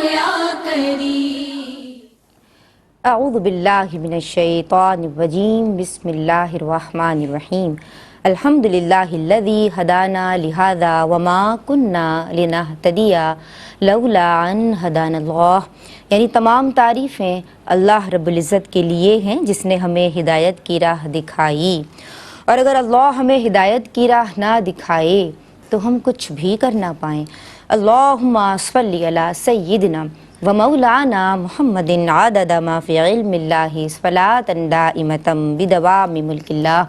یا کریم۔ اعوذ باللہ من الشیطان الرجیم، بسم اللہ الرحمن الرحیم۔ الحمدللہ الذی ہدانا لہذا وما کننا لنہتدی لولا ان ہدانا اللہ، یعنی تمام تعریفیں اللہ رب العزت کے لیے ہیں جس نے ہمیں ہدایت کی راہ دکھائی، اور اگر اللہ ہمیں ہدایت کی راہ نہ دکھائے تو ہم کچھ بھی کر نہ پائیں۔ اللہم صلی علی سیدنا و مولانا محمد عدد ما فی علم اللہ صلاۃ دائمۃ بدوام ملک اللہ۔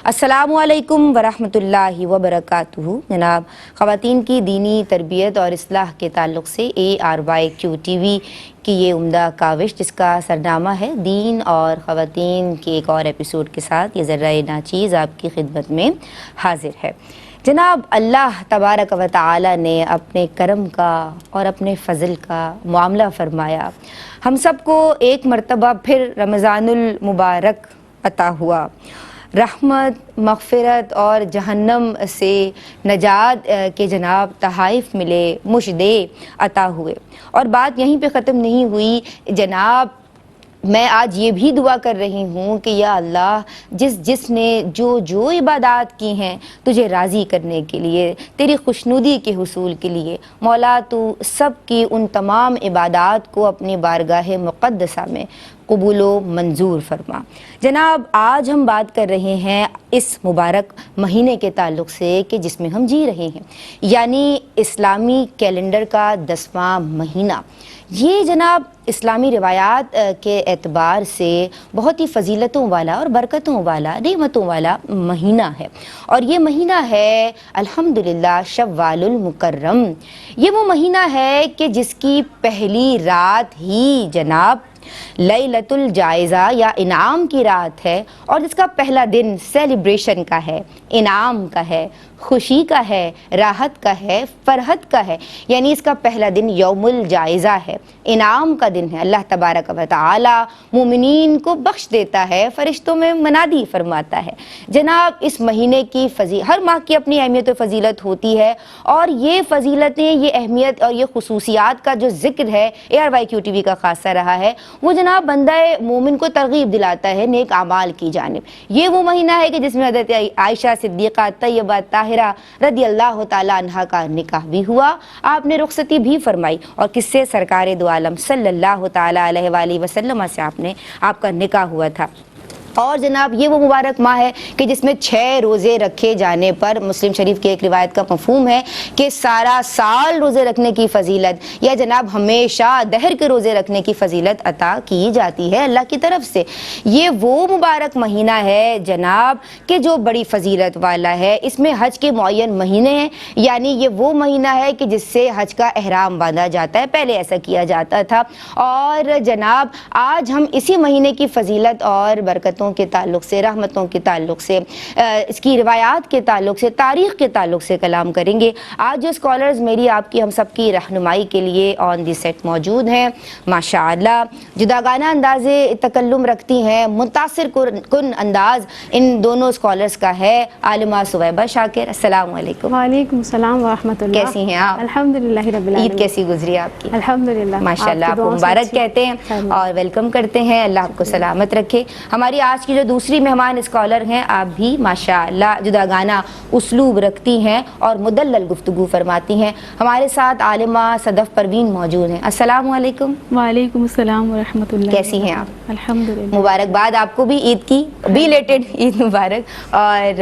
السلام علیکم ورحمۃ اللہ وبرکاتہ۔ جناب، خواتین کی دینی تربیت اور اصلاح کے تعلق سے ARYQ TV کی یہ عمدہ کاوش جس کا سرنامہ ہے دین اور خواتین کے ایک اور ایپیسوڈ کے ساتھ یہ ذرہ ناچیز آپ کی خدمت میں حاضر ہے۔ جناب، اللہ تبارک و تعالی نے اپنے کرم کا اور اپنے فضل کا معاملہ فرمایا، ہم سب کو ایک مرتبہ پھر رمضان المبارک عطا ہوا، رحمت، مغفرت اور جہنم سے نجات کے جناب تحائف ملے، مشدے عطا ہوئے۔ اور بات یہیں پہ ختم نہیں ہوئی جناب، میں آج یہ بھی دعا کر رہی ہوں کہ یا اللہ، جس نے جو عبادات کی ہیں تجھے راضی کرنے کے لیے، تیری خوشنودی کے حصول کے لیے، مولا تو سب کی ان تمام عبادات کو اپنی بارگاہ مقدسہ میں قبول و منظور فرما۔ جناب، آج ہم بات کر رہے ہیں اس مبارک مہینے کے تعلق سے کہ جس میں ہم جی رہے ہیں، یعنی اسلامی کیلنڈر کا 10واں مہینہ۔ یہ جناب اسلامی روایات کے اعتبار سے بہت ہی فضیلتوں والا اور برکتوں والا، نعمتوں والا مہینہ ہے، اور یہ مہینہ ہے الحمدللہ شوال المکرم۔ یہ وہ مہینہ ہے کہ جس کی پہلی رات ہی جناب لیلۃ الجائزہ یا انعام کی رات ہے، اور جس کا پہلا دن سیلیبریشن کا ہے، انعام کا ہے، خوشی کا ہے، راحت کا ہے، فرحت کا ہے، یعنی اس کا پہلا دن یوم الجائزہ ہے، انعام کا دن ہے۔ اللہ تبارک و تعالی مومنین کو بخش دیتا ہے، فرشتوں میں منادی فرماتا ہے۔ جناب، اس مہینے کی ہر ماہ کی اپنی اہمیت و فضیلت ہوتی ہے، اور یہ فضیلتیں، یہ اہمیت اور یہ خصوصیات کا جو ذکر ہے ARYQ TV کا خاصہ رہا ہے، وہ جناب بندہ مومن کو ترغیب دلاتا ہے نیک اعمال کی جانب۔ یہ وہ مہینہ ہے کہ جس میں حضرت عائشہ صدیقہ طیبہ طاہرہ رضی اللہ تعالی عنہا کا نکاح بھی ہوا، آپ نے رخصتی بھی فرمائی، اور کس سے؟ سرکار دو عالم صلی اللہ تعالی علیہ وآلہ وسلم سے آپ کا نکاح ہوا تھا۔ اور جناب، یہ وہ مبارک ماہ ہے کہ جس میں 6 روزے رکھے جانے پر مسلم شریف کی ایک روایت کا مفہوم ہے کہ سارا سال روزے رکھنے کی فضیلت، یا جناب ہمیشہ دہر کے روزے رکھنے کی فضیلت عطا کی جاتی ہے اللہ کی طرف سے۔ یہ وہ مبارک مہینہ ہے جناب کہ جو بڑی فضیلت والا ہے۔ اس میں حج کے معین مہینے ہیں، یعنی یہ وہ مہینہ ہے کہ جس سے حج کا احرام باندھا جاتا ہے، پہلے ایسا کیا جاتا تھا۔ اور جناب، آج ہم اسی مہینے کی فضیلت اور برکتوں کے تعلق سے، رحمتوں کے تعلق سے، اس کی روایات کے تعلق سے، تاریخ کے تعلق سے کلام کریں گے۔ آج جو اسکالرز میری، آپ کی، ہم سب کی رہنمائی کے لیے آن دی سیٹ موجود ہیں، ماشاءاللہ جداگانہ انداز تکلم رکھتی ہیں، متاثر کن انداز ان دونوں اسکالرز کا ہے۔ عالمہ صویبہ شاکر، السلام علیکم۔ وعلیکم السلام ورحمۃ اللہ۔ کیسی ہیں آپ؟ الحمدللہ رب العالمین۔ عید کیسی گزری آپ کی؟ الحمدللہ، ماشاءاللہ، آپ کو مبارک کہتے ہیں اور ویلکم کرتے ہیں، اللہ آپ کو سلامت رکھے۔ ہماری آج کی جو دوسری مہمان اسکالر ہیں، آپ بھی ماشاءاللہ جداگانہ اسلوب رکھتی ہیں اور مدلل گفتگو فرماتی ہیں۔ ہمارے ساتھ عالمہ صدف پروین موجود ہیں، السلام علیکم۔ وعلیکم السلام ورحمۃ اللہ۔ کیسی ہیں آپ؟ الحمدللہ، مبارکباد آپ کو بھی عید کی، بیلیٹڈ عید مبارک، اور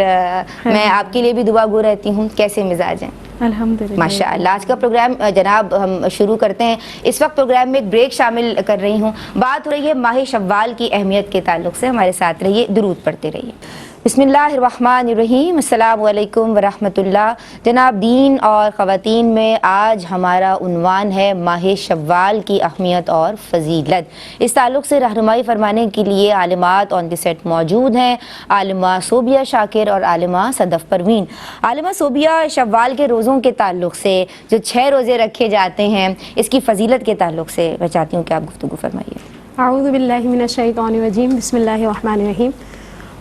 میں آپ کے لیے بھی دعا گو رہتی ہوں۔ کیسے مزاج ہیں؟ الحمدللہ ماشاءاللہ۔ آج کا پروگرام جناب ہم شروع کرتے ہیں۔ اس وقت پروگرام میں ایک بریک شامل کر رہی ہوں، بات ہو رہی ہے ماہ شوال کی اہمیت کے تعلق سے۔ ہمارے ساتھ رہیے، درود پڑھتے رہیے۔ بسم اللہ الرحمن الرحیم، السلام علیکم ورحمۃ اللہ۔ جناب، دین اور خواتین میں آج ہمارا عنوان ہے ماہ شوال کی اہمیت اور فضیلت۔ اس تعلق سے رہنمائی فرمانے کے لیے عالمات آن دی سیٹ موجود ہیں، عالمہ صوبیہ شاکر اور عالمہ صدف پروین۔ عالمہ صوبیہ، شوال کے روزوں کے تعلق سے جو 6 روزے رکھے جاتے ہیں، اس کی فضیلت کے تعلق سے میں چاہتی ہوں کہ آپ گفتگو فرمائیے۔ اعوذ باللہ من الشیطان الرجیم، بسم اللہ الرحمن الرحیم۔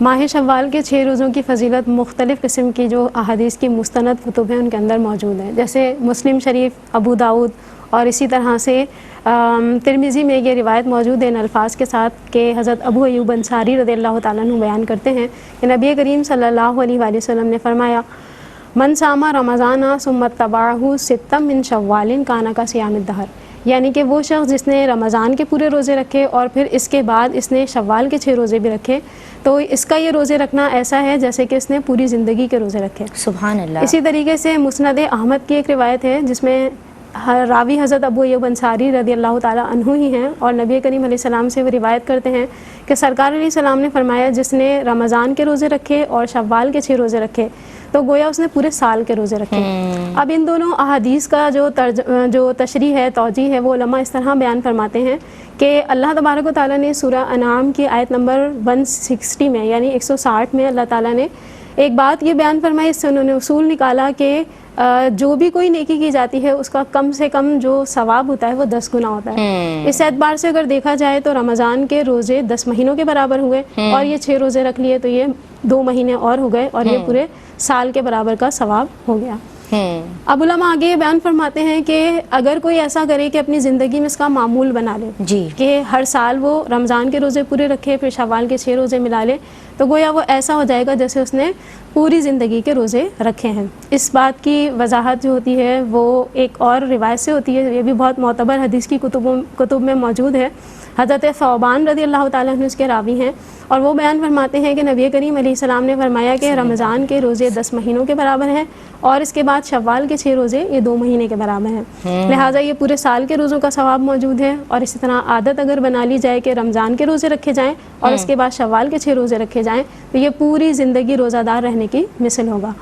ماہ شوال کے 6 روزوں کی فضیلت مختلف قسم کی جو احادیث کی مستند کتب ہیں ان کے اندر موجود ہیں، جیسے مسلم شریف، ابو داؤد اور اسی طرح سے ترمذی میں یہ روایت موجود ہے ان الفاظ کے ساتھ کہ حضرت ابو ایوب انصاری رضی اللہ تعالیٰ عنہ بیان کرتے ہیں کہ نبی کریم صلی اللہ علیہ وآلہ وسلم نے فرمایا من صام رمضان ثم اتبعہ ستا من شوال کان کصیام الدہر، یعنی کہ وہ شخص جس نے رمضان کے پورے روزے رکھے اور پھر اس کے بعد اس نے شوال کے 6 روزے بھی رکھے تو اس کا یہ روزے رکھنا ایسا ہے جیسے کہ اس نے پوری زندگی کے روزے رکھے. سبحان اللہ. اسی طریقے سے مسند احمد کی ایک روایت ہے جس میں راوی حضرت ابو ایوب انصاری رضی اللہ تعالیٰ عنہ ہی ہیں اور نبی کریم علیہ السلام سے وہ روایت کرتے ہیں کہ سرکار علیہ السلام نے فرمایا جس نے رمضان کے روزے رکھے اور شوال کے 6 روزے رکھے تو گویا اس نے پورے سال کے روزے رکھے. اب ان دونوں احادیث کا جو تشریح ہے توجیہ ہے وہ علماء اس طرح بیان فرماتے ہیں کہ اللہ تبارک و تعالیٰ نے سورہ انعام کی آیت نمبر 160 میں یعنی 160 میں اللہ تعالیٰ نے ایک بات یہ بیان فرمائی، اس سے انہوں نے اصول نکالا کہ جو بھی کوئی نیکی کی جاتی ہے اس کا کم سے کم جو ثواب ہوتا ہے وہ 10 گنا ہوتا ہے. اس اعتبار سے اگر دیکھا جائے تو رمضان کے روزے 10 مہینوں کے برابر ہوئے اور یہ 6 روزے رکھ لیے تو یہ 2 مہینے اور ہو گئے اور یہ پورے سال کے برابر کا ثواب ہو گیا. اب علماء آگے یہ بیان فرماتے ہیں کہ اگر کوئی ایسا کرے کہ اپنی زندگی میں اس کا معمول بنا لے جی کہ ہر سال وہ رمضان کے روزے پورے رکھے پھر شوال کے 6 روزے ملا لے تو گویا وہ ایسا ہو جائے گا جیسے اس نے پوری زندگی کے روزے رکھے ہیں. اس بات کی وضاحت جو ہوتی ہے وہ ایک اور روایت سے ہوتی ہے، یہ بھی بہت معتبر حدیث کی کتب میں موجود ہے. حضرت ثوبان رضی اللہ تعالیٰ عنہ اس کے راوی ہیں اور وہ بیان فرماتے ہیں کہ نبی کریم علیہ السلام نے فرمایا کہ رمضان کے روزے 10 مہینوں کے برابر ہیں اور اس کے بعد شوال کے 6 روزے یہ 2 مہینے کے برابر ہیں، لہٰذا یہ پورے سال کے روزوں کا ثواب موجود ہے. اور اسی طرح عادت اگر بنا لی جائے کہ رمضان کے روزے رکھے جائیں اور اس کے بعد شوال کے 6 روزے رکھے جائیں تو یہ پوری زندگی روزہ دار رہنے کی مثل ہوگا.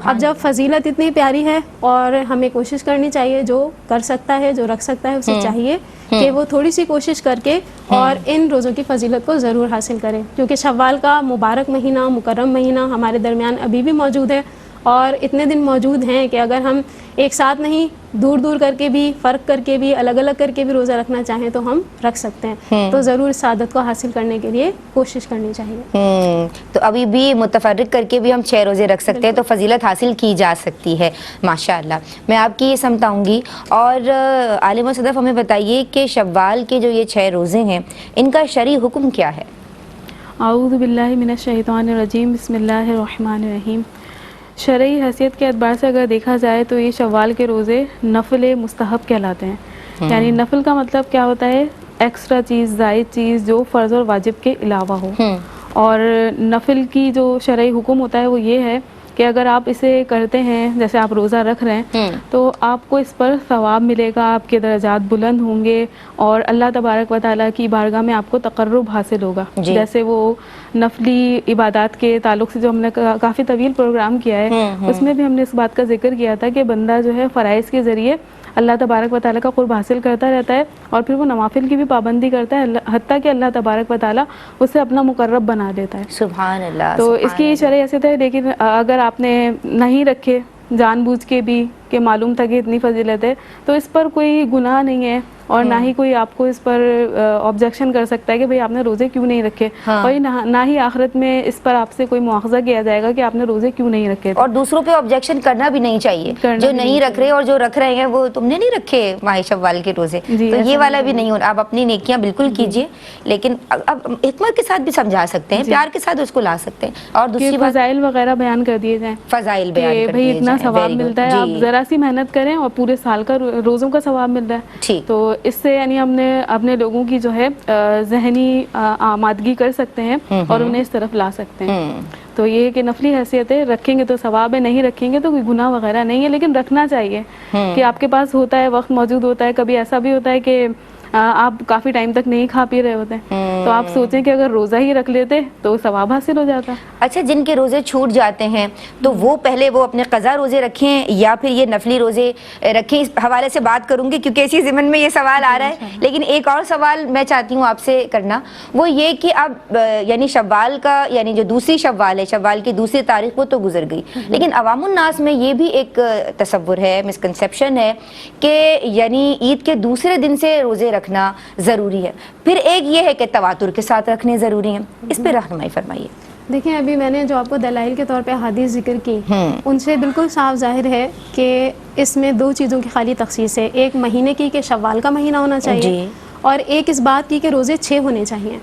اب جب فضیلت اتنی پیاری ہے اور ہمیں کوشش کرنی چاہیے، جو کر سکتا ہے جو رکھ سکتا ہے اسے چاہیے کہ وہ تھوڑی سی کوشش کر کے اور ان روزوں کی فضیلت کو ضرور حاصل کرے، کیونکہ شوال کا مبارک مہینہ مکرم مہینہ ہمارے درمیان ابھی بھی موجود ہے اور اتنے دن موجود ہیں کہ اگر ہم ایک ساتھ نہیں دور دور کر کے بھی فرق کر کے بھی الگ الگ کر کے بھی روزہ رکھنا چاہیں تو ہم رکھ سکتے ہیں. تو ضرور اس سعادت کو حاصل کرنے کے لیے کوشش کرنی چاہیے. تو ابھی بھی متفرق کر کے بھی ہم 6 روزے رکھ سکتے ہیں تو فضیلت حاصل کی جا سکتی ہے. ماشاءاللہ. میں آپ کی یہ سمجھاؤں گی اور عالم و صدف ہمیں بتائیے کہ شوال کے جو یہ 6 روزے ہیں ان کا شرعی حکم کیا ہے؟ اعوذ باللہ من الشیطان الرجیم، بسم اللہ الرحمن الرحیم. شرعی حیثیت کے اعتبار سے اگر دیکھا جائے تو یہ شوال کے روزے نفل مستحب کہلاتے ہیں. یعنی نفل کا مطلب کیا ہوتا ہے؟ ایکسٹرا چیز، زائد چیز جو فرض اور واجب کے علاوہ ہو. اور نفل کی جو شرعی حکم ہوتا ہے وہ یہ ہے کہ اگر آپ اسے کرتے ہیں، جیسے آپ روزہ رکھ رہے ہیں تو آپ کو اس پر ثواب ملے گا، آپ کے درجات بلند ہوں گے اور اللہ تبارک و تعالیٰ کی بارگاہ میں آپ کو تقرب حاصل ہوگا. جیسے وہ نفلی عبادات کے تعلق سے جو ہم نے کافی طویل پروگرام کیا ہے اس میں بھی ہم نے اس بات کا ذکر کیا تھا کہ بندہ جو ہے فرائض کے ذریعے اللہ تبارک و تعالیٰ کا قرب حاصل کرتا رہتا ہے اور پھر وہ نوافل کی بھی پابندی کرتا ہے حتیٰ کہ اللہ تبارک و تعالیٰ اسے اپنا مقرب بنا دیتا ہے. سبحان اللہ. تو اس کی شرعی حیثیت ہے. لیکن اگر آپ نے نہیں رکھے جان بوجھ کے بھی کہ معلوم تھا کہ اتنی فضیلت ہے تو اس پر کوئی گناہ نہیں ہے اور نہ ہی کوئی آپ کو اس پر آبجیکشن کر سکتا ہے کہ بھئی آپ نے روزے کیوں نہیں رکھے. اور نہ ہی آخرت میں اس پر آپ سے کوئی مواخذہ کیا جائے گا کہ آپ نے روزے کیوں نہیں رکھے. اور دوسروں پہ آبجیکشن کرنا بھی نہیں چاہیے، جو نہیں رکھ رہے اور جو رکھ رہے ہیں وہ تم نے نہیں رکھے ماہ شوال کے روزے، تو یہ والا بھی نہیں ہونا. آپ اپنی نیکیاں بالکل کیجئے لیکن اب حکمت کے ساتھ بھی سمجھا سکتے ہیں، پیار کے ساتھ اس کو لا سکتے ہیں. اور دوسری بات فضائل وغیرہ بیان کر دیے جائیں، فضائل بیان کر دیے بھئی اتنا ثواب ملتا ہے، آپ ذرا سی محنت کریں اور پورے سال کا روزوں کا ثواب مل رہا ہے. تو اس سے یعنی ہم نے اپنے لوگوں کی جو ہے ذہنی آمادگی کر سکتے ہیں اور انہیں اس طرف لا سکتے ہیں. تو یہ کہ نفلی حیثیت ہے، رکھیں گے تو ثواب ہے، نہیں رکھیں گے تو کوئی گناہ وغیرہ نہیں ہے. لیکن رکھنا چاہیے کہ آپ کے پاس ہوتا ہے، وقت موجود ہوتا ہے. کبھی ایسا بھی ہوتا ہے کہ آپ کافی ٹائم تک نہیں کھا پی رہے ہوتے ہیں تو آپ سوچیں کہ اگر روزہ ہی رکھ لیتے تو ثواب حاصل ہو جاتا. اچھا، جن کے روزے چھوٹ جاتے ہیں تو وہ پہلے وہ اپنے قضا روزے رکھیں یا پھر یہ نفلی روزے رکھیں؟ اس حوالے سے بات کروں گی کیونکہ اسی ضمن میں یہ سوال آ رہا ہے. لیکن ایک اور سوال میں چاہتی ہوں آپ سے کرنا، وہ یہ کہ اب یعنی شوال کا یعنی جو دوسری شوال ہے، شوال کی دوسری تاریخ وہ تو گزر گئی، لیکن عوام الناس میں یہ بھی ایک تصور ہے، مسکنسیپشن ہے کہ یعنی عید کے دوسرے دن سے روزے رکھنا ضروری ہے. پھر ایک یہ ہے کہ تواتر کے ساتھ رکھنے ضروری ہیں. اس پہ رہنمائی فرمائیے. دیکھیں ابھی میں نے جو آپ کو دلائل کے طور پہ حدیث ذکر کی ان سے بالکل صاف ظاہر ہے کہ اس میں دو چیزوں کی خالی تخصیص ہے، ایک مہینے کی کہ شوال کا مہینہ ہونا چاہیے اور ایک اس بات کی کہ روزے 6 ہونے چاہیے۔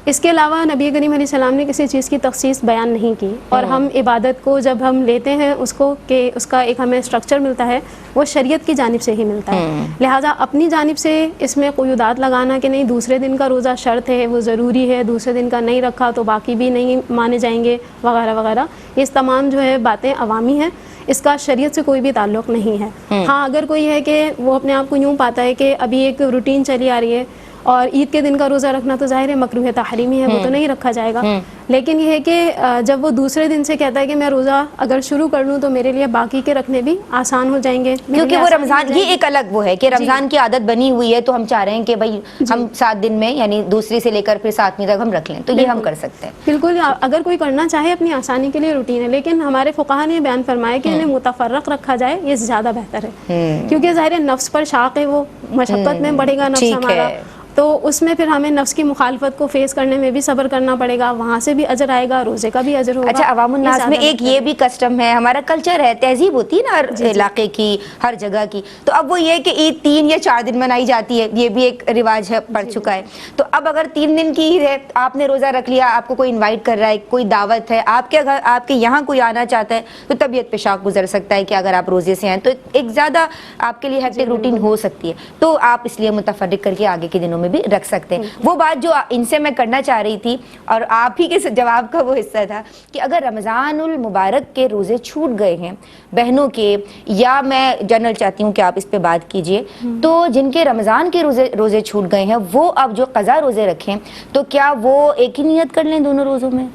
اس کے علاوہ نبی کریم علیہ السلام نے کسی چیز کی تخصیص بیان نہیں کی، اور ہم عبادت کو جب ہم لیتے ہیں اس کو کہ اس کا ایک ہمیں اسٹرکچر ملتا ہے وہ شریعت کی جانب سے ہی ملتا ہے، لہٰذا اپنی جانب سے اس میں قیودات لگانا کہ نہیں دوسرے دن کا روزہ شرط ہے وہ ضروری ہے، دوسرے دن کا نہیں رکھا تو باقی بھی نہیں مانے جائیں گے وغیرہ وغیرہ، یہ تمام جو ہے باتیں عوامی ہیں، اس کا شریعت سے کوئی بھی تعلق نہیں ہے۔ ہاں اگر کوئی ہے کہ وہ اپنے آپ کو یوں پاتا ہے کہ ابھی ایک روٹین چلی آ رہی ہے اور عید کے دن کا روزہ رکھنا تو ظاہر ہے مکروہ تحریمی ہے، وہ تو نہیں رکھا جائے گا، لیکن یہ ہے کہ جب وہ دوسرے دن سے کہتا ہے کہ میں روزہ اگر شروع کر لوں تو میرے لیے باقی کے رکھنے بھی آسان ہو جائیں گے، کیونکہ وہ رمضان یہ ایک الگ وہ ہے کہ رمضان کی عادت بنی ہوئی ہے تو ہم چاہ رہے ہیں کہ بھائی ہم 7 دن میں یعنی دوسری سے لے کر پھر 7ویں تک ہم رکھ لیں، تو یہ ہم کر سکتے ہیں بالکل۔ اگر کوئی کرنا چاہے اپنی آسانی کے لیے روٹین ہے، لیکن ہمارے فقہا نے بیان فرمایا کہ انہیں متفرق رکھا جائے، یہ زیادہ بہتر ہے، کیونکہ ظاہر ہے نفس پر شاق ہے، وہ مشقت میں بڑھے گا نفس ہمارا، تو اس میں پھر ہمیں نفس کی مخالفت کو فیس کرنے میں بھی صبر کرنا پڑے گا، وہاں سے بھی اجر آئے گا، روزے کا بھی اجر ہوگا۔ اچھا عوام الناس میں ایک یہ بھی کسٹم ہے، ہمارا کلچر ہے، تہذیب ہوتی ہے نا ہر علاقے کی ہر جگہ کی، تو اب وہ یہ کہ عید 3 یا 4 دن منائی جاتی ہے، یہ بھی ایک رواج ہے پڑ چکا ہے، تو اب اگر 3 دن کی عید ہے آپ نے روزہ رکھ لیا، آپ کو کوئی انوائٹ کر رہا ہے، کوئی دعوت ہے آپ کے گھر، آپ کے یہاں کوئی آنا چاہتا ہے، تو طبیعت پہ شاق گزر سکتا ہے کہ اگر آپ روزے سے ہیں تو ایک زیادہ آپ کے لیے ہیکٹک روٹین ہو سکتی ہے، تو آپ اس لیے متفرق کر کے آگے کے دنوں میں بھی رکھ سکتے ہیں۔ وہ بات جو ان سے میں کرنا چاہ رہی تھی اور آپ ہی کے جواب کا وہ حصہ تھا کہ اگر رمضان المبارک کے روزے چھوٹ گئے ہیں بہنوں کے، یا میں جنرل چاہتی ہوں کہ آپ اس پہ بات کیجئے، تو جن کے رمضان کے روزے چھوٹ گئے ہیں وہ اب جو قضا روزے رکھیں تو کیا وہ ایک ہی نیت کر لیں دونوں روزوں میں؟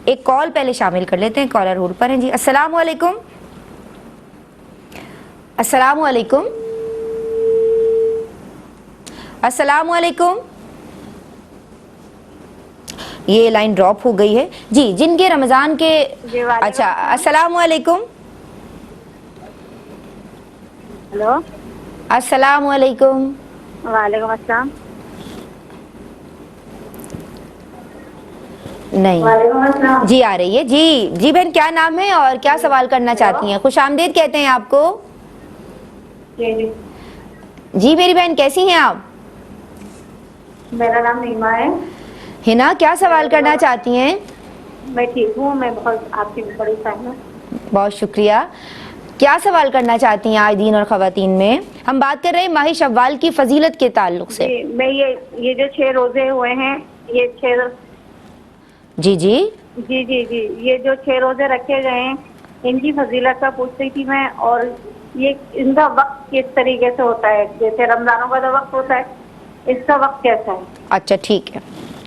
ایک کال پہلے شامل کر لیتے ہیں، کالر ہولڈ پر ہیں جی۔ السلام علیکم۔ السلام علیکم۔ السلام علیکم۔ یہ لائن ڈراپ ہو گئی ہے جی۔ جن کے رمضان کے اچھا السلام علیکم۔ ہلو السلام علیکم۔ وعلیکم السلام۔ نہیں جی آ رہی ہے جی۔ جی بہن کیا نام ہے اور کیا سوال کرنا چاہتی ہیں؟ خوش آمدید کہتے ہیں آپ کو۔ جی میری بہن کیسی ہیں آپ؟ میرا نام نیما ہے۔ ہنا کیا سوال کرنا چاہتی ہیں؟ میں ٹھیک ہوں، میں بہت آپ کی بڑی فین ہوں۔ بہت شکریہ۔ کیا سوال کرنا چاہتی ہیں آج دین اور خواتین میں؟ ہم بات کر رہے ہیں ماہ شوال کی فضیلت کے تعلق سے۔ جی میں یہ جو 6 روزے ہوئے ہیں، یہ 6 جی جی جی جی جی یہ جو 6 روزے رکھے گئے ہیں ان کی فضیلت کا پوچھ رہی تھی میں، اور یہ ان کا وقت کس طریقے سے ہوتا ہے؟ جیسے رمضانوں کا جو وقت ہوتا ہے اس کا وقت کیسا ہے؟ اچھا ٹھیک ہے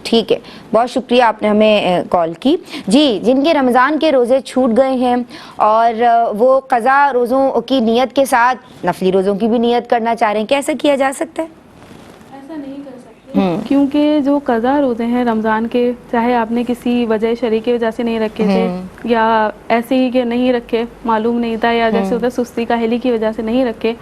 ٹھیک ہے، بہت شکریہ آپ نے ہمیں کال کی۔ جی جن کے رمضان کے روزے چھوٹ گئے ہیں اور وہ قضا روزوں کی نیت کے ساتھ نفلی روزوں کی بھی نیت کرنا چاہ رہے ہیں، کیسا کیا جا سکتا ہے؟ ایسا نہیں کر سکتے کیونکہ جو قضا روزے ہیں رمضان کے، چاہے آپ نے کسی وجہ شرعی کی وجہ سے نہیں رکھے تھے یا ایسے ہی کہ نہیں رکھے معلوم نہیں تھا، یا جیسے ہوتا ہے سستی کاہلی کی وجہ سے نہیں رکھے،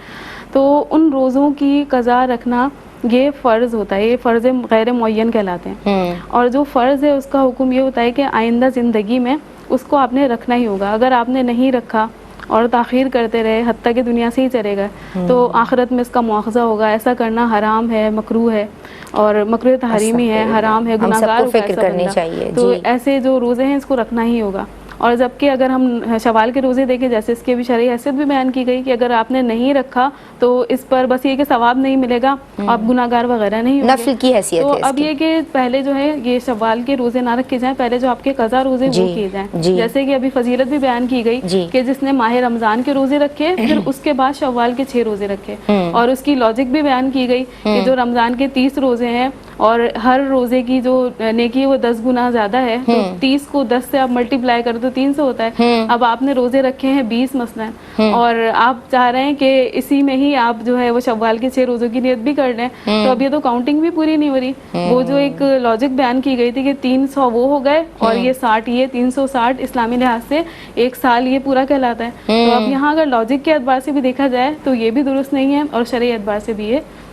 تو ان روزوں کی قضا رکھنا یہ فرض ہوتا ہے، یہ فرض غیر معین کہلاتے ہیں، اور جو فرض ہے اس کا حکم یہ ہوتا ہے کہ آئندہ زندگی میں اس کو آپ نے رکھنا ہی ہوگا۔ اگر آپ نے نہیں رکھا اور تاخیر کرتے رہے حتیٰ کہ دنیا سے ہی چلے گئے تو آخرت میں اس کا مواخذہ ہوگا۔ ایسا کرنا حرام ہے، مکروہ ہے اور مکروہ تحریمی ہے، حرام ہے، گناہ گار ہوگا ایسا بندہ۔ تو ایسے جو روزے ہیں اس کو رکھنا ہی ہوگا۔ اور جبکہ اگر ہم شوال کے روزے دیکھیں، جیسے اس کی بھی شرعی حیثیت بھی بیان کی گئی کہ اگر آپ نے نہیں رکھا تو اس پر بس یہ کہ ثواب نہیں ملے گا، آپ گناہ گار وغیرہ نہیں ہوں گے، نفل کی حیثیت ہے۔ تو اب یہ کہ پہلے جو ہے یہ شوال کے روزے نہ رکھے جائیں، پہلے جو آپ کے قضا روزے وہ کیے جائیں، جیسے کہ ابھی فضیلت بھی بیان کی گئی کہ جس نے ماہ رمضان کے روزے رکھے پھر اس کے بعد شوال کے 6 روزے رکھے، اور اس کی لاجک بھی بیان کی گئی کہ جو رمضان کے 30 روزے ہیں اور ہر روزے کی جو نیکی ہے وہ 10 گنا زیادہ ہے، تو 30 کو 10 سے آپ ملٹیپلائی کرو تو 300 ہوتا ہے۔ اب آپ نے روزے رکھے ہیں 20 مثلا، اور آپ چاہ رہے ہیں کہ اسی میں ہی آپ جو ہے وہ شوال کے 6 روزوں کی نیت بھی کر لیں، تو اب یہ تو کاؤنٹنگ بھی پوری نہیں ہو رہی۔ وہ جو ایک لاجک بیان کی گئی تھی کہ 300 وہ ہو گئے اور یہ 60 یہ 360 اسلامی لحاظ سے 1 سال یہ پورا کہلاتا ہے۔ تو اب یہاں اگر لاجک کے اعتبار سے بھی دیکھا جائے تو یہ بھی درست نہیں ہے اور شرعی اعتبار سے بھی یہ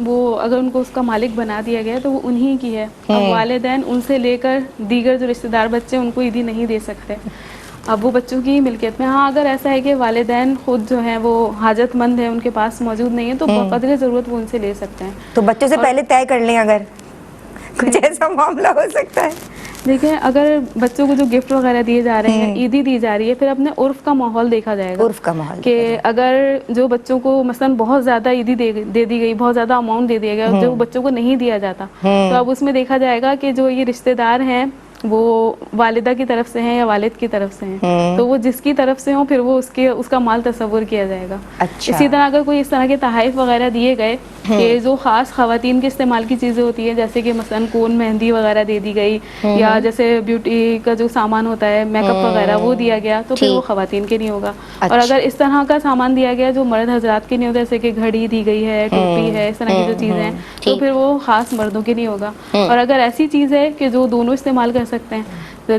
وہ اگر ان کو اس کا مالک بنا دیا گیا تو وہ انہی کی ہے. اب والدین ان سے لے کر دیگر جو رشتہ دار بچے ان کو عیدی نہیں دے سکتے, اب وہ بچوں کی ملکیت میں. ہاں اگر ایسا ہے کہ والدین خود جو ہیں وہ حاجت مند ہیں, ان کے پاس موجود نہیں ہے, تو بقدر ضرورت وہ ان سے لے سکتے ہیں. تو بچوں سے پہلے طے کر لیں اگر کچھ ایسا معاملہ ہو سکتا ہے. دیکھیں اگر بچوں کو جو گفٹ وغیرہ دیے جا رہے ہیں, عیدی دی جا رہی ہے, پھر اپنے عرف کا ماحول دیکھا جائے گا. عرف کا ماحول کہ اگر جو بچوں کو مثلا بہت زیادہ عیدی دے دی گئی, بہت زیادہ اماؤنٹ دے دیا گیا, جو بچوں کو نہیں دیا جاتا, تو اب اس میں دیکھا جائے گا کہ جو یہ رشتہ دار ہیں وہ والدہ کی طرف سے ہیں یا والد کی طرف سے ہیں, تو وہ جس کی طرف سے ہوں پھر وہ اس کا مال تصور کیا جائے گا. اچھا. اسی طرح اگر کوئی اس طرح کے تحائف وغیرہ دیے گئے کہ جو خاص خواتین کے استعمال کی چیزیں ہوتی ہیں, جیسے کہ مثلا کون مہندی وغیرہ دے دی گئی, یا جیسے بیوٹی کا جو سامان ہوتا ہے میک اپ وغیرہ وہ دیا گیا, تو پھر وہ خواتین کے نہیں ہوگا. اور اگر اس طرح کا سامان دیا گیا جو مرد حضرات کے نہیں ہوتا, جیسے کہ گھڑی دی گئی ہے, ٹوپی ہے, اس طرح کی جو چیزیں ہیں, تو پھر وہ خاص مردوں کے نہیں ہوگا. اور اگر ایسی چیز ہے کہ جو دونوں استعمال کر سکتے ہیں,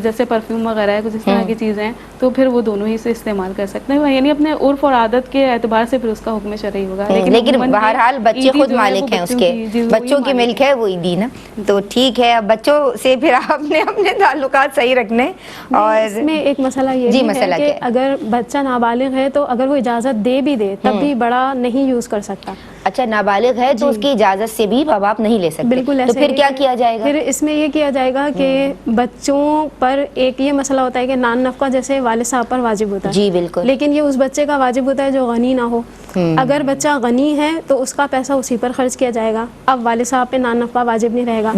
جیسے پرفیوم وغیرہ ہے, کچھ اس طرح کی چیزیں ہیں, تو پھر وہ دونوں ہی سے استعمال کر سکتے ہیں. یعنی اپنے عرف اور عادت کے اعتبار سے پھر اس کا حکم شرعی ہوگا. لیکن بہرحال بچے خود مالک ہیں اس کے, بچوں کی ملک ہے وہ عیدی نا, تو ٹھیک ہے. اب بچوں سے پھر آپ نے اپنے تعلقات صحیح رکھنے. اور اس میں ایک مسئلہ یہ ہے کہ اگر بچہ نابالغ ہے تو اگر وہ اجازت دے بھی دے تب بھی بڑا نہیں یوز کر سکتا. اچھا نابالغ ہے تو اس کی اجازت سے بھی ماں باپ نہیں لے سکتے. بالکل. تو پھر کیا کیا جائے گا؟ پھر اس میں یہ کیا جائے گا کہ بچوں پر ایک یہ مسئلہ ہوتا ہے کہ نان نفقہ جیسے والد صاحب پر واجب ہوتا ہے, جی بالکل, لیکن یہ اس بچے کا واجب ہوتا ہے جو غنی نہ ہو. اگر بچہ غنی ہے تو اس کا پیسہ اسی پر خرچ کیا جائے گا. اب والد صاحب پہ نان نفقہ واجب نہیں رہے گا.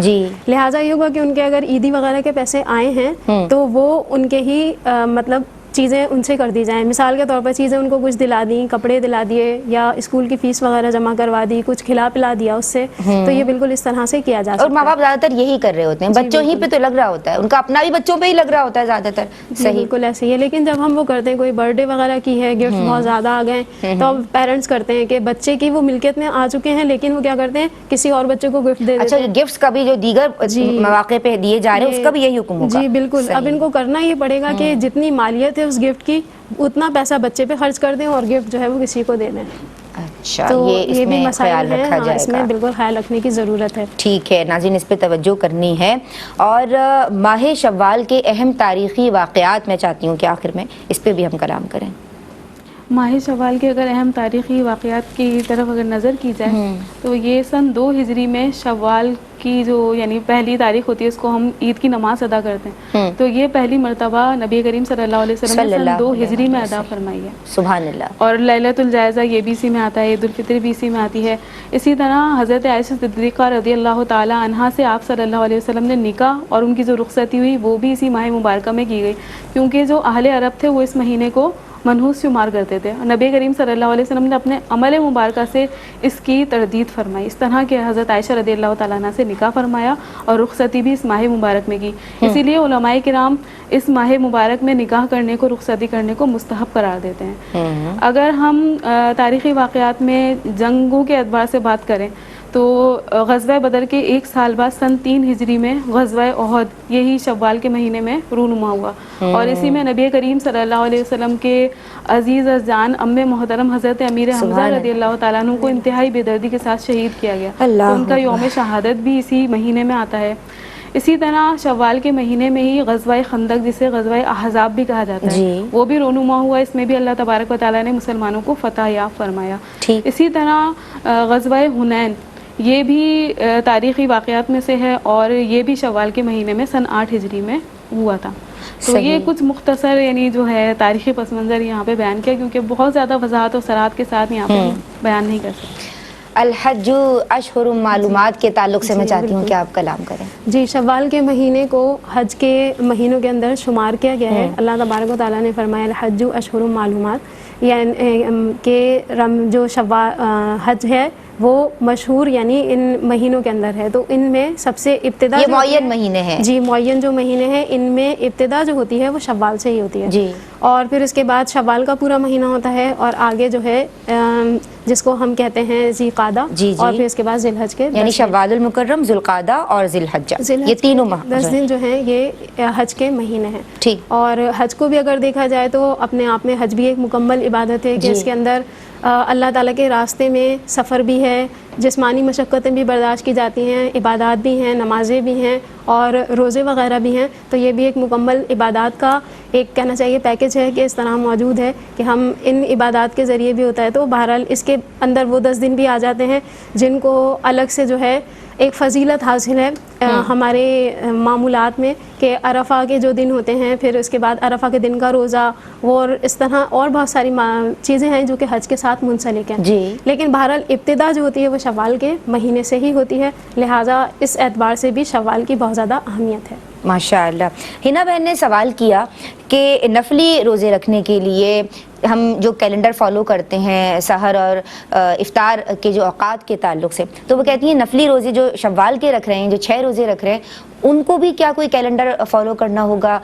لہٰذا یہ ہوگا کہ ان کے اگر عیدی وغیرہ کے پیسے آئے ہیں تو وہ ان کے ہی مطلب چیزیں ان سے کر دی جائیں. مثال کے طور پر چیزیں ان کو کچھ دلا دیں, کپڑے دلا دیے, یا اسکول کی فیس وغیرہ جمع کروا دی, کچھ کھلا پلا دیا اس سے, تو یہ بالکل اس طرح سے کیا جا سکتا ہے. اور ماں باپ زیادہ تر یہی کر رہے ہوتے ہیں, بچوں ہی پہ تو لگ رہا ہوتا ہے, ان کا اپنا بھی بچوں پہ ہی لگ رہا ہوتا ہے زیادہ تر. صحیح, بالکل ایسے ہی ہے. لیکن جب ہم وہ کرتے ہیں, کوئی برتھ ڈے وغیرہ کی ہے, گفٹ بہت زیادہ آ گئے, تو اب پیرنٹس کرتے ہیں کہ بچے کی وہ ملکیت میں آ چکے ہیں, لیکن وہ کیا کرتے ہیں کسی اور بچے کو گفٹ دے دیتے ہیں. اچھا گفٹس کا بھی جو دیگر مواقع پہ دیے جا رہے ہیں اس کا بھی یہی حکم ہوگا. جی بالکل. اب ان کو کرنا یہ پڑے گا کہ جتنی مالیت ہے اس گفٹ کی اتنا پیسہ بچے پہ خرچ کر دیں اور گفٹ جو ہے وہ کسی کو دے دیں. اچھا, تو یہ بھی مسائل رکھا جائے گا. اس میں بالکل خیال رکھنے کی ضرورت ہے. ٹھیک ہے ناظرین, اس پہ توجہ کرنی ہے. اور ماہ شوال کے اہم تاریخی واقعات میں چاہتی ہوں کہ آخر میں اس پہ بھی ہم کلام کریں. ماہ شوال کے اگر اہم تاریخی واقعات کی طرف اگر نظر کی جائے تو یہ سن 2 ہجری میں شوال کی جو یعنی پہلی تاریخ ہوتی ہے اس کو ہم عید کی نماز ادا کرتے ہیں, تو یہ پہلی مرتبہ نبی کریم صلی اللہ علیہ وسلم نے سن 2 ہجری میں ادا فرمائی ہے. سبحان اللہ. اور لیلۃ الجائزہ یہ بھی اسی میں آتا ہے, عید الفطر بھی اسی میں آتی ہے. اسی طرح حضرت عائشہ صدیقہ رضی اللہ تعالی عنہا سے آپ صلی اللہ علیہ وسلم نے نکاح اور ان کی جو رخصتی ہوئی وہ بھی اسی ماہ مبارکہ میں کی گئی, کیونکہ جو اہل عرب تھے وہ اس مہینے کو منحوس شمار کرتے تھے. نبی کریم صلی اللہ علیہ وسلم نے اپنے عمل مبارکہ سے اس کی تردید فرمائی. اس طرح کہ حضرت عائشہ رضی اللہ تعالیٰ عنہ سے نکاح فرمایا اور رخصتی بھی اس ماہ مبارک میں کی. اسی لیے علماء کرام اس ماہ مبارک میں نکاح کرنے کو, رخصتی کرنے کو مستحب قرار دیتے ہیں. اگر ہم تاریخی واقعات میں جنگوں کے اعتبار سے بات کریں تو غزوہ بدر کے 1 سال بعد سن 3 ہجری میں غزوہ احد یہی شوال کے مہینے میں رونما ہوا, اور اسی میں نبی کریم صلی اللہ علیہ وسلم کے عزیز از جان ام محترم حضرت امیر حمزہ رضی اللہ تعالیٰ عنہ کو انتہائی بے دردی کے ساتھ شہید کیا گیا. ان کا یوم شہادت بھی اسی مہینے میں آتا ہے. اسی طرح شوال کے مہینے میں ہی غزوہ خندق جسے غزوہ احزاب بھی کہا جاتا ہے وہ بھی رونما ہوا. اس میں بھی اللہ تبارک و تعالیٰ نے مسلمانوں کو فتح یاب فرمایا. اسی طرح غزوہ حنین یہ بھی تاریخی واقعات میں سے ہے, اور یہ بھی شوال کے مہینے میں سن 8 ہجری میں ہوا تھا. تو یہ کچھ مختصر یعنی جو ہے تاریخی پس منظر یہاں پہ بیان کیا, کیونکہ بہت زیادہ وضاحت و سرات کے ساتھ یہاں پہ بیان نہیں کر سکتے. الحج اشہر معلومات کے تعلق سے میں چاہتی ہوں کہ آپ کلام کریں. جی, شوال کے مہینے کو حج کے مہینوں کے اندر شمار کیا گیا ہے. اللہ تبارک و تعالیٰ نے فرمایا الحج اشہر معلومات, یعنی کہ جو حج ہے وہ مشہور یعنی ان مہینوں کے اندر ہے. تو ان میں سب سے ابتدا یہ معین مہینے ہیں. جی, معین جو مہینے ہیں ان میں ابتدا جو ہوتی ہے وہ شوال سے ہی ہوتی ہے. جی, اور پھر اس کے بعد شوال کا پورا مہینہ ہوتا ہے, اور آگے جو ہے جس کو ہم کہتے ہیں ذی قعدہ, اور پھر اس کے بعد ذی الحج کے یعنی شوال المکرم, ذی القعدہ اور ذی الحجہ, یہ تینوں 10 دن جو ہیں یہ حج کے مہینے ہیں. ٹھیک. اور حج کو بھی اگر دیکھا جائے تو اپنے آپ میں حج بھی ایک مکمل عبادت ہے کہ اس کے اندر اللہ تعالیٰ کے راستے میں سفر بھی ہے, جسمانی مشقتیں بھی برداشت کی جاتی ہیں، عبادات بھی ہیں، نمازیں بھی ہیں اور روزے وغیرہ بھی ہیں. تو یہ بھی ایک مکمل عبادات کا ایک کہنا چاہیے پیکج ہے کہ اس طرح موجود ہے کہ ہم ان عبادات کے ذریعے بھی ہوتا ہے. تو بہرحال اس کے اندر وہ 10 دن بھی آ جاتے ہیں جن کو الگ سے جو ہے ایک فضیلت حاصل ہے ہمارے معمولات میں، کہ عرفہ کے جو دن ہوتے ہیں، پھر اس کے بعد عرفہ کے دن کا روزہ، وہ اور اس طرح اور بہت ساری چیزیں ہیں جو کہ حج کے ساتھ منسلک ہیں. جی. لیکن بہرحال ابتدا جو ہوتی ہے وہ شوال کے مہینے سے ہی ہوتی ہے، لہٰذا اس اعتبار سے بھی شوال کی بہت زیادہ اہمیت ہے. ماشاء اللہ. حنا بہن نے سوال کیا کہ نفلی روزے رکھنے کے لیے ہم جو کیلنڈر فالو کرتے ہیں سحر اور افطار کے جو اوقات کے تعلق سے، تو وہ کہتی ہیں نفلی روزے جو شوال کے رکھ رہے ہیں، جو 6 روزے رکھ رہے ہیں، ان کو بھی کیا کوئی کیلنڈر فالو کرنا ہوگا،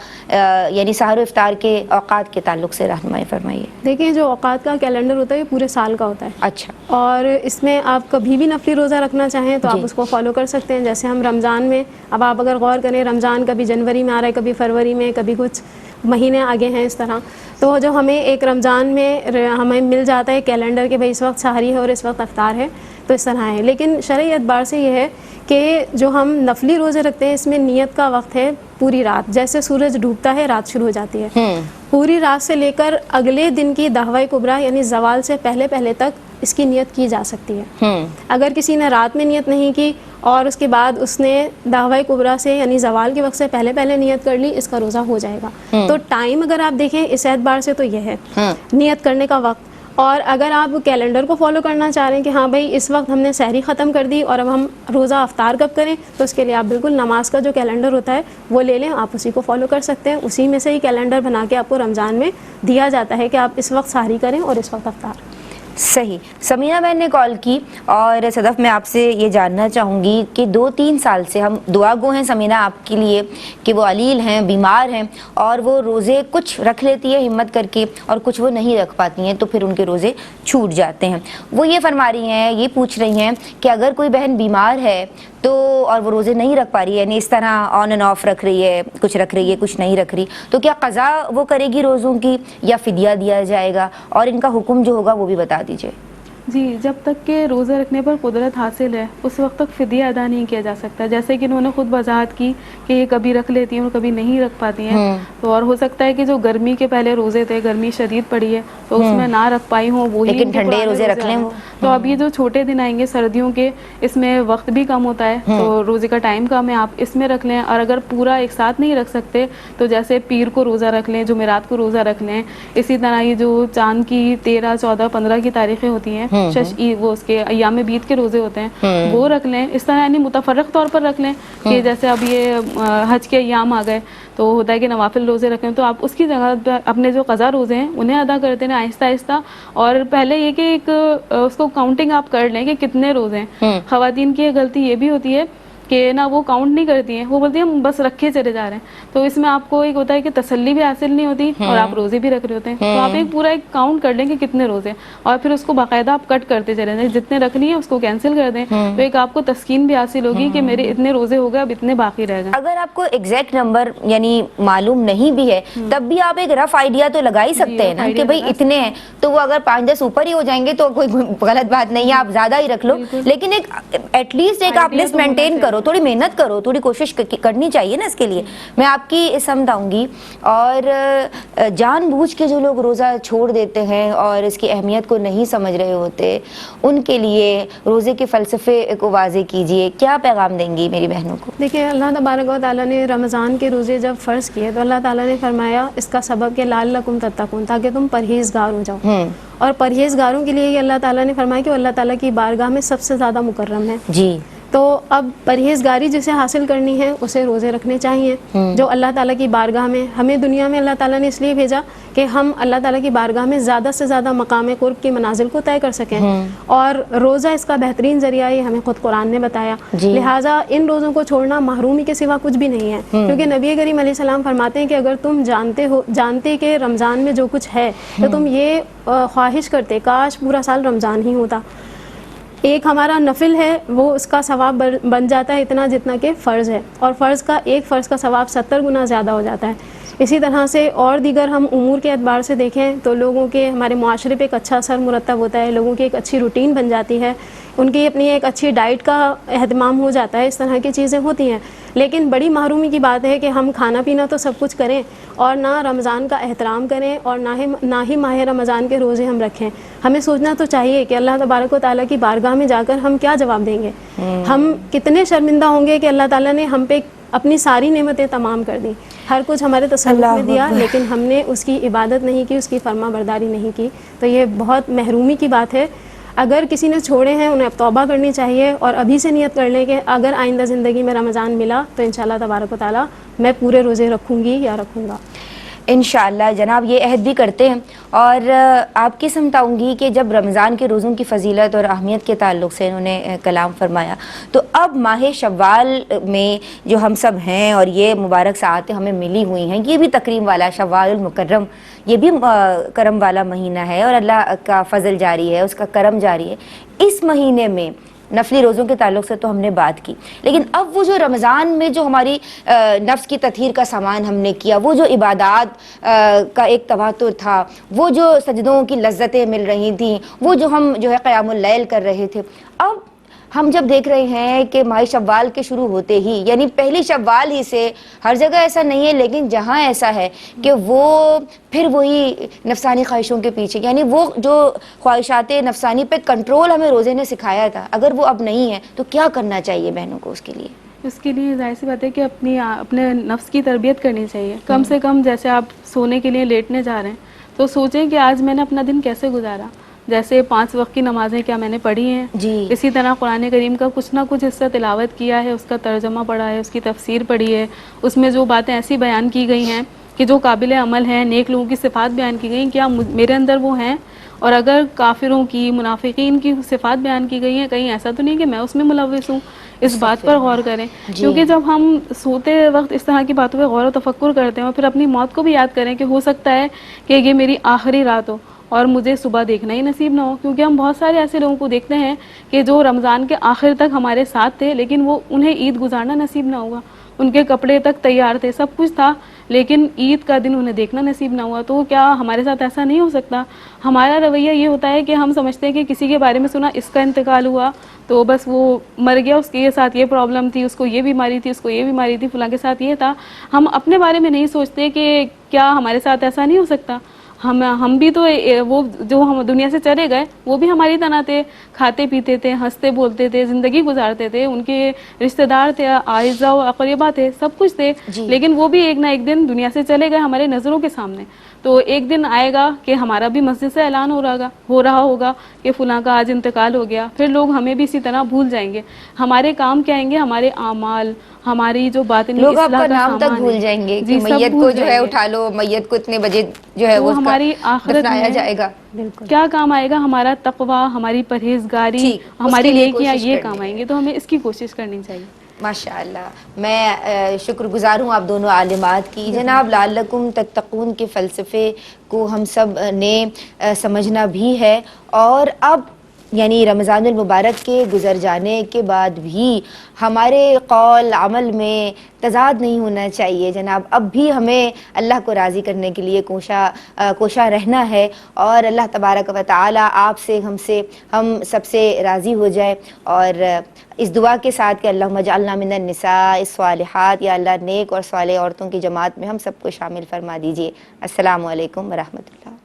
یعنی سحر و افطار کے اوقات کے تعلق سے رہنمائی فرمائیے. دیکھیں جو اوقات کا کیلنڈر ہوتا ہے یہ پورے سال کا ہوتا ہے. اچھا. اور اس میں آپ کبھی بھی نفلی روزہ رکھنا چاہیں تو آپ اس کو فالو کر سکتے ہیں. جیسے ہم رمضان میں، اب آپ اگر غور کریں، رمضان کبھی جنوری میں آ رہا ہے، کبھی فروری میں، کبھی کچھ مہینے آگے ہیں اس طرح. تو جو ہمیں ایک رمضان میں ہمیں مل جاتا ہے کیلنڈر کہ بھئی اس وقت سحری ہے اور اس وقت افطار ہے، تو اس طرح ہے. لیکن شرعی اعتبار سے یہ ہے کہ جو ہم نفلی روزے رکھتے ہیں اس میں نیت کا وقت ہے پوری رات. جیسے سورج ڈوبتا ہے رات شروع ہو جاتی ہے، پوری رات سے لے کر اگلے دن کی دعوی کبریٰ یعنی زوال سے پہلے تک اس کی نیت کی جا سکتی ہے. اگر کسی نے رات میں نیت نہیں کی اور اس کے بعد اس نے دعوی کبریٰ سے یعنی زوال کے وقت سے پہلے نیت کر لی، اس کا روزہ ہو جائے گا. تو ٹائم اگر آپ دیکھیں اس اعتبار سے تو یہ ہے نیت کرنے کا وقت. اور اگر آپ کیلنڈر کو فالو کرنا چاہ رہے ہیں کہ ہاں بھائی اس وقت ہم نے سحری ختم کر دی اور اب ہم روزہ افطار کب کریں، تو اس کے لیے آپ بالکل نماز کا جو کیلنڈر ہوتا ہے وہ لے لیں، آپ اسی کو فالو کر سکتے ہیں. اسی میں سے ہی کیلنڈر بنا کے آپ کو رمضان میں دیا جاتا ہے کہ آپ اس وقت سحری کریں اور اس وقت افطار. صحیح. سمینہ بہن نے کال کی اور صدف میں آپ سے یہ جاننا چاہوں گی کہ 2-3 سال سے ہم دعا گو ہیں سمینہ آپ کے لیے کہ وہ علیل ہیں، بیمار ہیں اور وہ روزے کچھ رکھ لیتی ہے ہمت کر کے اور کچھ وہ نہیں رکھ پاتی ہیں، تو پھر ان کے روزے چھوٹ جاتے ہیں. وہ یہ فرما رہی ہیں، یہ پوچھ رہی ہیں کہ اگر کوئی بہن بیمار ہے تو اور وہ روزے نہیں رکھ پا رہی ہے، یعنی اس طرح آن اینڈ آف رکھ رہی ہے، کچھ رکھ رہی ہے کچھ نہیں رکھ رہی، تو کیا قضا وہ کرے گی روزوں کی یا فدیہ دیا جائے گا، اور ان کا حکم جو ہوگا وہ بھی بتا دیجیے. جی، جب تک کہ روزہ رکھنے پر قدرت حاصل ہے اس وقت تک فدیہ ادا نہیں کیا جا سکتا. جیسے کہ انہوں نے خود وضاحت کی کہ یہ کبھی رکھ لیتی ہیں اور کبھی نہیں رکھ پاتی ہیں. تو اور ہو سکتا ہے کہ جو گرمی کے پہلے روزے تھے، گرمی شدید پڑی ہے تو اس میں نہ رکھ پائی ہوں، وہی لیکن ٹھنڈے روزے رکھ لیں. تو اب یہ جو چھوٹے دن آئیں گے سردیوں کے، اس میں وقت بھی کم ہوتا ہے تو روزے کا ٹائم کم ہے، آپ اس میں رکھ لیں. اور اگر پورا ایک ساتھ نہیں رکھ سکتے تو جیسے پیر کو روزہ رکھ لیں، جمعرات کو روزہ رکھ لیں. اسی طرح یہ جو چاند کی 13، 14، 15 کی تاریخیں ہوتی ہیں، وہ اس کے ایام بیت کے روزے ہوتے ہیں، وہ رکھ لیں. اس طرح یعنی متفرق طور پر رکھ لیں کہ جیسے اب یہ حج کے ایام آ گئے تو ہوتا ہے کہ نوافل روزے رکھیں، تو آپ اس کی جگہ اپنے جو قضا روزے ہیں انہیں ادا کرتے ہیں آہستہ آہستہ. اور پہلے یہ کہ ایک اس کو کاؤنٹنگ آپ کر لیں کہ کتنے روزے ہیں. خواتین کی غلطی یہ بھی ہوتی ہے کہ نہ وہ کاؤنٹ نہیں کرتی ہیں، وہ بولتی ہیں ہم بس رکھے چلے جا رہے ہیں. تو اس میں آپ کو ایک ہوتا ہے کہ تسلی بھی حاصل نہیں ہوتی اور آپ روزے بھی رکھ رہے ہوتے ہیں. تو آپ ایک پورا ایک کاؤنٹ کر لیں کہ کتنے روزے، اور پھر اس کو باقاعدہ آپ کٹ کرتے چلے جائیں، جتنے رکھنی ہے اس کو کینسل کر دیں. تو ایک آپ کو تسکین بھی حاصل ہوگی کہ میرے اتنے روزے ہو گئے، اب اتنے باقی رہ گئے. اگر آپ کو ایگزیکٹ نمبر یعنی معلوم نہیں بھی ہے تب بھی آپ ایک رف آئیڈیا تو لگا ہی سکتے ہیں نا کہ بھئی اتنے ہیں. تو وہ اگر 5-10 اوپر ہی ہو جائیں گے تو کوئی غلط بات نہیں ہے، آپ زیادہ ہی رکھ لو. لیکن ایک ایٹ لیسٹ ایک آپ لسٹ مینٹین کرو، تھوڑی محنت کرو، تھوڑی کوشش کرنی چاہیے نا اس کے لیے. میں آپ کی سمجھ آؤں گی. اور جان بوجھ کے جو لوگ روزہ چھوڑ دیتے ہیں اور اس کی اہمیت کو نہیں سمجھ رہے ہوتے، ان کے لیے روزے کے فلسفے کو واضح کیجئے. کیا پیغام دیں گی میری بہنوں کو؟ دیکھیں، اللہ تبارک و تعالیٰ نے رمضان کے روزے جب فرض کیے تو اللہ تعالیٰ نے فرمایا اس کا سبب کہ لعلکم تتقون، تاکہ تم پرہیزگار ہو جاؤ. اور پرہیزگاروں کے لیے یہ اللہ تعالیٰ نے فرمایا کہ اللہ تعالیٰ کی بارگاہ میں سب سے زیادہ مکرم ہے. جی. تو اب پرہیزگاری جسے حاصل کرنی ہے اسے روزے رکھنے چاہیے جو اللہ تعالیٰ کی بارگاہ میں. ہمیں دنیا میں اللہ تعالیٰ نے اس لیے بھیجا کہ ہم اللہ تعالیٰ کی بارگاہ میں زیادہ سے زیادہ مقام قرب کی منازل کو طے کر سکیں. اور روزہ اس کا بہترین ذریعہ ہے، ہمیں خود قرآن نے بتایا. لہٰذا ان روزوں کو چھوڑنا محرومی کے سوا کچھ بھی نہیں ہے. کیونکہ نبی کریم علیہ السلام فرماتے ہیں کہ اگر تم جانتے کہ رمضان میں جو کچھ ہے تو تم یہ خواہش کرتے کاش پورا سال رمضان ہی ہوتا. ایک ہمارا نفل ہے وہ اس کا ثواب بن جاتا ہے اتنا جتنا کہ فرض ہے، اور فرض کا ایک فرض کا ثواب 70 گنا زیادہ ہو جاتا ہے. اسی طرح سے اور دیگر ہم امور کے اعتبار سے دیکھیں تو لوگوں کے ہمارے معاشرے پہ ایک اچھا اثر مرتب ہوتا ہے، لوگوں کی ایک اچھی روٹین بن جاتی ہے، ان کی اپنی ایک اچھی ڈائٹ کا اہتمام ہو جاتا ہے، اس طرح کی چیزیں ہوتی ہیں. لیکن بڑی محرومی کی بات ہے کہ ہم کھانا پینا تو سب کچھ کریں اور نہ رمضان کا احترام کریں اور نہ ہی ماہ رمضان کے روزے ہم رکھیں. ہمیں سوچنا تو چاہیے کہ اللہ تبارک و تعالیٰ کی بارگاہ میں جا کر ہم کیا جواب دیں گے. ہم کتنے شرمندہ ہوں گے کہ اللہ تعالیٰ نے ہم پہ اپنی ساری نعمتیں تمام کر دیں، ہر کچھ ہمارے تصرف میں دیا، لیکن ہم نے اس کی عبادت نہیں کی، اس کی فرما برداری نہیں کی. تو یہ بہت محرومی کی بات ہے. اگر کسی نے چھوڑے ہیں انہیں اب توبہ کرنی چاہیے اور ابھی سے نیت کر لیں کہ اگر آئندہ زندگی میں رمضان ملا تو انشاءاللہ تبارک و تعالیٰ میں پورے روزے رکھوں گی یا رکھوں گا. انشاءاللہ جناب یہ عہد بھی کرتے ہیں. اور آپ کی سمجھاؤں گی کہ جب رمضان کے روزوں کی فضیلت اور اہمیت کے تعلق سے انہوں نے کلام فرمایا تو اب ماہ شوال میں جو ہم سب ہیں اور یہ مبارک ساعتیں ہمیں ملی ہوئی ہیں، یہ بھی تکریم والا شوال المکرم، یہ بھی کرم والا مہینہ ہے اور اللہ کا فضل جاری ہے، اس کا کرم جاری ہے. اس مہینے میں نفلی روزوں کے تعلق سے تو ہم نے بات کی، لیکن اب وہ جو رمضان میں جو ہماری نفس کی تطہیر کا سامان ہم نے کیا، وہ جو عبادات کا ایک تواتر تھا، وہ جو سجدوں کی لذتیں مل رہی تھیں، وہ جو ہم جو ہے قیام اللیل کر رہے تھے، اب ہم جب دیکھ رہے ہیں کہ ماہ شوال کے شروع ہوتے ہی، یعنی پہلی شوال ہی سے، ہر جگہ ایسا نہیں ہے لیکن جہاں ایسا ہے کہ وہ پھر وہی نفسانی خواہشوں کے پیچھے، یعنی وہ جو خواہشات نفسانی پہ کنٹرول ہمیں روزے نے سکھایا تھا، اگر وہ اب نہیں ہے تو کیا کرنا چاہیے بہنوں کو اس کے لیے؟ اس کے لیے ظاہر سی بات ہے کہ اپنے نفس کی تربیت کرنی چاہیے. کم سے کم جیسے آپ سونے کے لیے لیٹنے جا رہے ہیں تو سوچیں کہ آج میں نے اپنا دن کیسے گزارا. جیسے 5 وقت کی نمازیں کیا میں نے پڑھی ہیں، اسی طرح قرآن کریم کا کچھ نہ کچھ حصہ تلاوت کیا ہے، اس کا ترجمہ پڑھا ہے، اس کی تفسیر پڑھی ہے، اس میں جو باتیں ایسی بیان کی گئی ہیں کہ جو قابل عمل ہیں، نیک لوگوں کی صفات بیان کی گئی ہیں، کیا میرے اندر وہ ہیں؟ اور اگر کافروں کی، منافقین کی صفات بیان کی گئی ہیں، کہیں ایسا تو نہیں کہ میں اس میں ملوث ہوں؟ اس بات پر غور کریں. کیونکہ جب ہم سوتے وقت اس طرح کی باتوں پہ غور و تفکر کرتے ہیں اور پھر اپنی موت کو بھی یاد کریں کہ ہو سکتا ہے کہ یہ میری آخری رات ہو اور مجھے صبح دیکھنا ہی نصیب نہ ہو. کیونکہ ہم بہت سارے ایسے لوگوں کو دیکھتے ہیں کہ جو رمضان کے آخر تک ہمارے ساتھ تھے لیکن وہ انہیں عید گزارنا نصیب نہ ہوا. ان کے کپڑے تک تیار تھے، سب کچھ تھا، لیکن عید کا دن انہیں دیکھنا نصیب نہ ہوا. تو کیا ہمارے ساتھ ایسا نہیں ہو سکتا؟ ہمارا رویہ یہ ہوتا ہے کہ ہم سمجھتے ہیں کہ کسی کے بارے میں سنا اس کا انتقال ہوا تو بس وہ مر گیا، اس کے ساتھ یہ پرابلم تھی، اس کو یہ بیماری تھی، اس کو یہ بیماری تھی، فلاں کے ساتھ یہ تھا. ہم اپنے بارے میں نہیں سوچتے کہ کیا ہمارے ساتھ ایسا نہیں ہو سکتا. ہم بھی تو وہ جو ہم دنیا سے چلے گئے وہ بھی ہماری طرح تھے، کھاتے پیتے تھے، ہنستے بولتے تھے، زندگی گزارتے تھے، ان کے رشتہ دار تھے، اعزاء و اقربا تھے، سب کچھ تھے، لیکن وہ بھی ایک نہ ایک دن دنیا سے چلے گئے ہمارے نظروں کے سامنے. تو ایک دن آئے گا کہ ہمارا بھی مسجد سے اعلان ہو رہا ہوگا کہ فلاں کا آج انتقال ہو گیا. پھر لوگ ہمیں بھی اسی طرح بھول جائیں گے. ہمارے کام کیا آئیں گے؟ ہمارے اعمال، ہماری جو باطنی لوگ آپ اصلاح کا کا نام تک سامان بھول ہے. جائیں گے جی، کہ سب میت بھول کو جو ہے جائیں گے. اٹھا لو، میت کو اتنے بجے جو ہے تو وہ اس کا ہماری آخرت دفنایا میں جائے گا. کیا کام آئے گا؟ ہمارا تقویٰ، ہماری پرہیزگاری، ٹھیک، اس ہماری کے لیے نیکیاں، کوشش یہ کرنی کام آئیں ہے. گے. تو ہمیں اس کی کوشش کرنی چاہیے. ماشاء اللہ، میں شکر گزار ہوں آپ دونوں عالمات کی. جناب لعلکم تتقون کے فلسفے کو ہم سب نے سمجھنا بھی ہے، اور اب یعنی رمضان المبارک کے گزر جانے کے بعد بھی ہمارے قول عمل میں تضاد نہیں ہونا چاہیے جناب. اب بھی ہمیں اللہ کو راضی کرنے کے لیے کوشاں رہنا ہے، اور اللہ تبارک و تعالی آپ سے، ہم سب سے راضی ہو جائے. اور اس دعا کے ساتھ کہ اللہم اجعلنا من النساء الصالحات، یا اللہ نیک اور صالح عورتوں کی جماعت میں ہم سب کو شامل فرما دیجیے. السلام علیکم ورحمۃ اللہ.